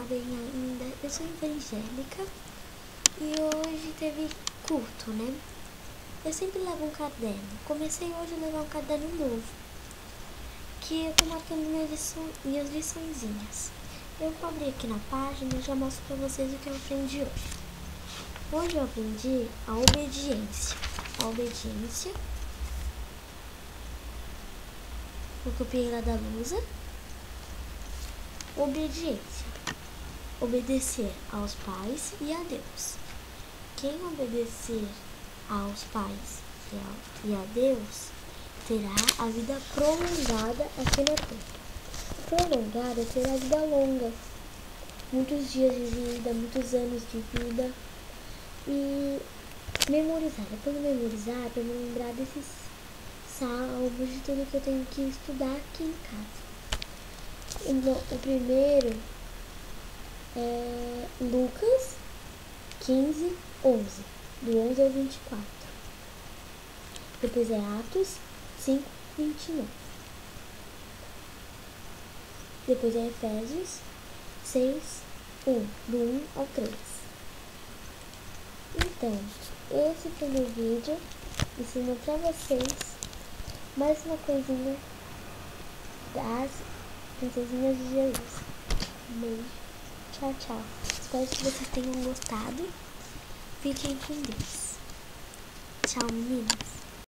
sabem ainda, eu sou evangélica e hoje teve culto, né? Eu sempre levo um caderno. Comecei hoje a levar um caderno novo, que eu tô marcando minhas liçõezinhas. Eu vou abrir aqui na página e já mostro pra vocês o que eu aprendi hoje. Hoje eu aprendi a obediência. A obediência. Eu copiei lá da lousa. Obediência. Obedecer aos pais e a Deus. Quem obedecer aos pais e a Deus terá a vida prolongada aqui na terra. Prolongada terá a vida longa. Muitos dias de vida, muitos anos de vida. E memorizar. Depois de memorizar, para me lembrar desses salmos, de tudo que eu tenho que estudar aqui em casa. O primeiro é Lucas 15, 11. Do 11 ao 24. Depois é Atos 5, 29. Depois é Efésios 6, 1. Do 1 ao 3. Então, esse foi o meu vídeo ensinando pra vocês mais uma coisinha das princesinhas de Jesus. Um beijo. Tchau, tchau. Espero que vocês tenham gostado. Fiquem com Deus. Tchau, meninas.